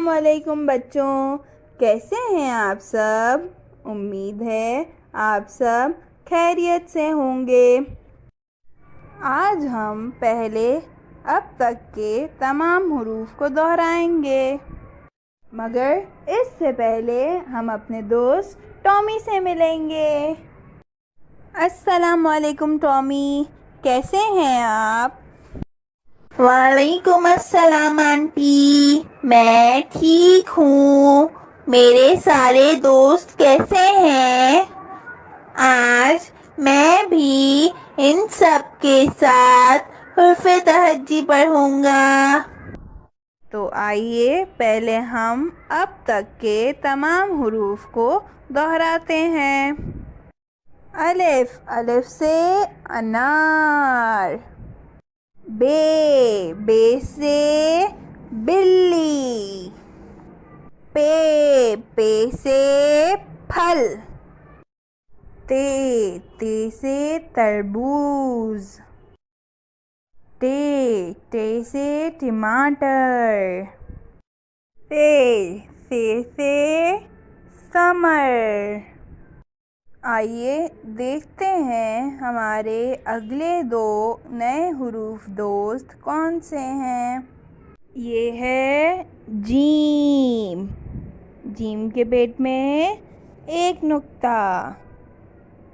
अस्सलाम वालेकुम बच्चों, कैसे हैं आप सब। उम्मीद है आप सब खैरियत से होंगे। आज हम पहले अब तक के तमाम हुरूफ को दोहराएंगे, मगर इससे पहले हम अपने दोस्त टॉमी से मिलेंगे। अस्सलाम वालेकुम टॉमी, कैसे हैं आप। वालेकुम अस्सलाम आंटी, मैं ठीक हूँ। मेरे सारे दोस्त कैसे हैं? आज मैं भी इन सब के साथ उर्फ़े तहज्जी पढ़ूंगा। तो आइए पहले हम अब तक के तमाम हुरूफ को दोहराते हैं। अलिफ, अलिफ से अनार। बे, बे से बिल्ली। पे, पे से फल। ते, ते से तरबूज। टे, टे से टमाटर। से समर। आइए देखते हैं हमारे अगले दो नए हुरूफ दोस्त कौन से हैं। ये है जीम। जीम के पेट में एक नुक्ता।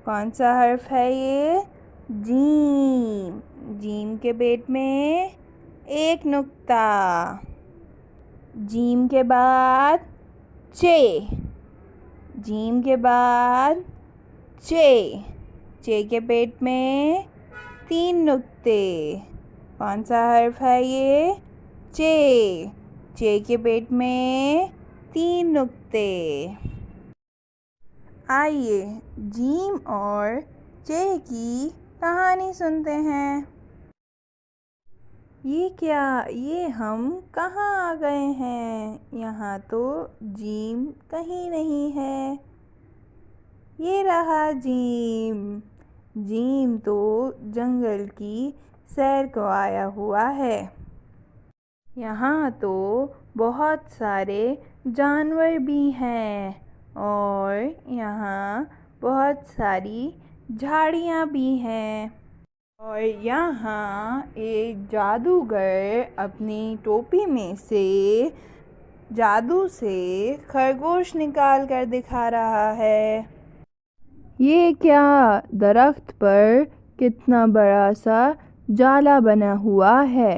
कौन सा हर्फ है ये? जीम। जीम के पेट में एक नुक्ता। जीम के बाद चे। जीम के बाद चे। चे के पेट में तीन नुक्ते। कौन सा हर्फ है ये? चे। चे के पेट में तीन नुक्ते। आइए जीम और चे की कहानी सुनते हैं। ये क्या, ये हम कहाँ आ गए हैं? यहाँ तो जीम कहीं नहीं है। ये रहा जीम। जीम तो जंगल की सैर को आया हुआ है। यहाँ तो बहुत सारे जानवर भी हैं और यहाँ बहुत सारी झाड़ियाँ भी हैं। और यहाँ एक जादूगर अपनी टोपी में से जादू से खरगोश निकाल कर दिखा रहा है। ये क्या, दरख्त पर कितना बड़ा सा जाला बना हुआ है।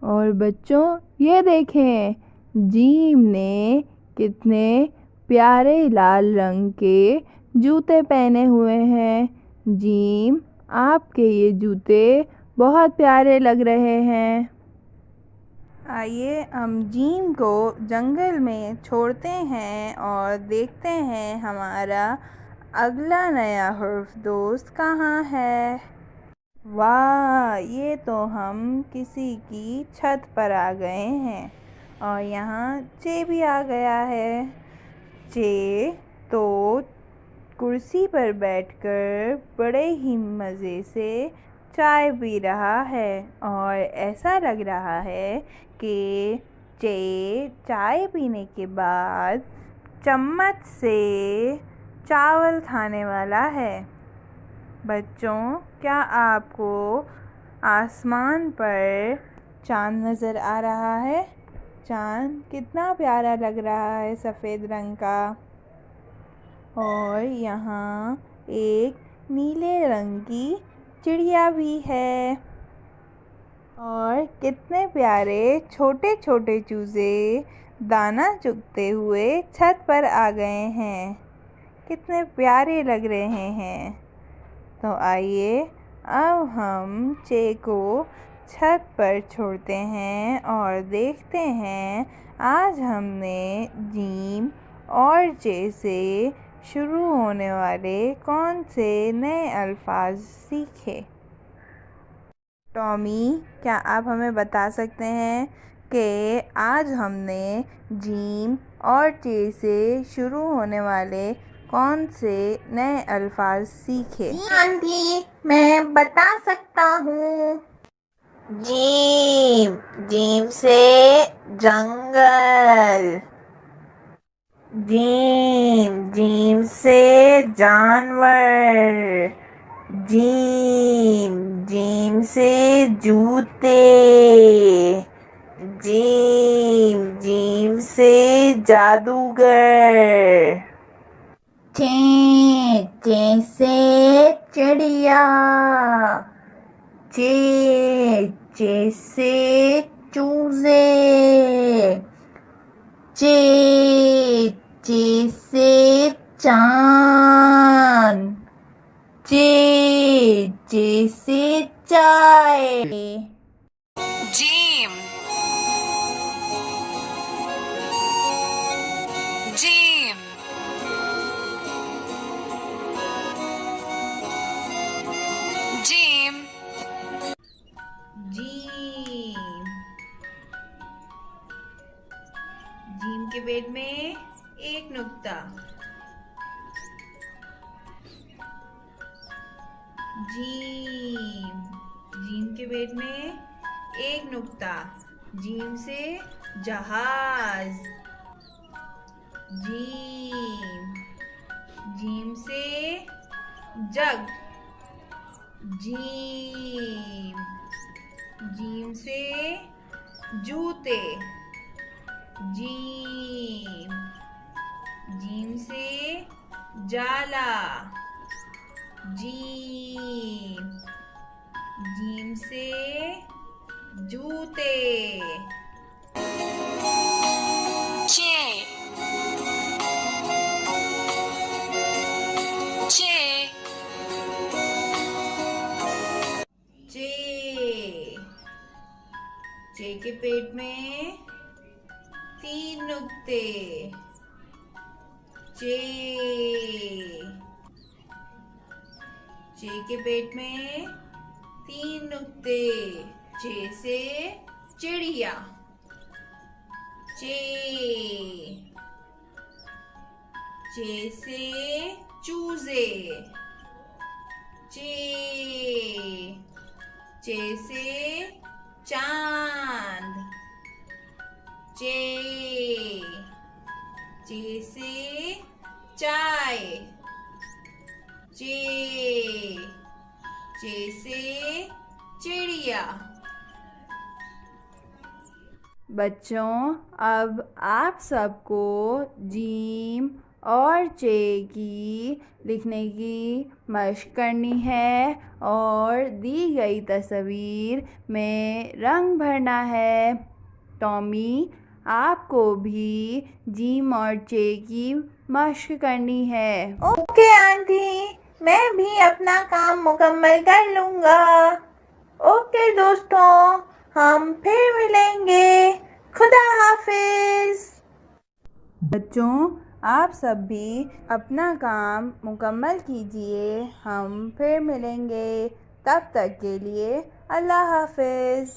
और बच्चों ये देखें, जीम ने कितने प्यारे लाल रंग के जूते पहने हुए हैं। जीम, आपके ये जूते बहुत प्यारे लग रहे हैं। आइए हम जीम को जंगल में छोड़ते हैं और देखते हैं हमारा अगला नया हुर्फ दोस्त कहाँ है। वाह, ये तो हम किसी की छत पर आ गए हैं और यहाँ चे भी आ गया है। चे तो कुर्सी पर बैठकर बड़े ही मज़े से चाय पी रहा है और ऐसा लग रहा है कि चे चाय पीने के बाद चम्मच से चावल खाने वाला है। बच्चों, क्या आपको आसमान पर चाँद नज़र आ रहा है? चाँद कितना प्यारा लग रहा है, सफ़ेद रंग का। और यहाँ एक नीले रंग की चिड़िया भी है। और कितने प्यारे छोटे छोटे चूज़े दाना चुगते हुए छत पर आ गए हैं। कितने प्यारे लग रहे हैं। तो आइए अब हम चे को छत पर छोड़ते हैं और देखते हैं आज हमने जीम और चे से शुरू होने वाले कौन से नए अल्फाज सीखे। टॉमी, क्या आप हमें बता सकते हैं कि आज हमने जीम और चे से शुरू होने वाले कौन से नए अल्फाज सीखे? जी आंटी, मैं बता सकता हूँ। जीम जीम से जंगल। जीम से जानवर। जीम से जूते। जीम से जादूगर। चे से चिड़िया। चे से चूजे। चे से चांद। चे से चाय। जीम जीम जीम जीम के पेट में एक नुक्ता। जीम के पेट में एक नुक्ता। जीम से जहाज। जीम से जग। जीम से जूते। जीम से जाला। जीम से जूते। चे चे चे के पेट में तीन नुक्ते। चे के पेट में तीन नुक्ते। चे से चिड़िया। चे से चूजे। चे से चांद। चे से चाय। चे से चिड़िया। बच्चों, अब आप सबको जीम और चे की लिखने की मशक करनी है और दी गई तस्वीर में रंग भरना है। टॉमी, आपको भी जीम और चे की मशक करनी है। ओके आंटी, मैं भी अपना काम मुकम्मल कर लूँगा। ओके दोस्तों, हम फिर मिलेंगे। खुदा हाफिज। बच्चों, आप सब भी अपना काम मुकम्मल कीजिए। हम फिर मिलेंगे। तब तक के लिए अल्लाह हाफिज।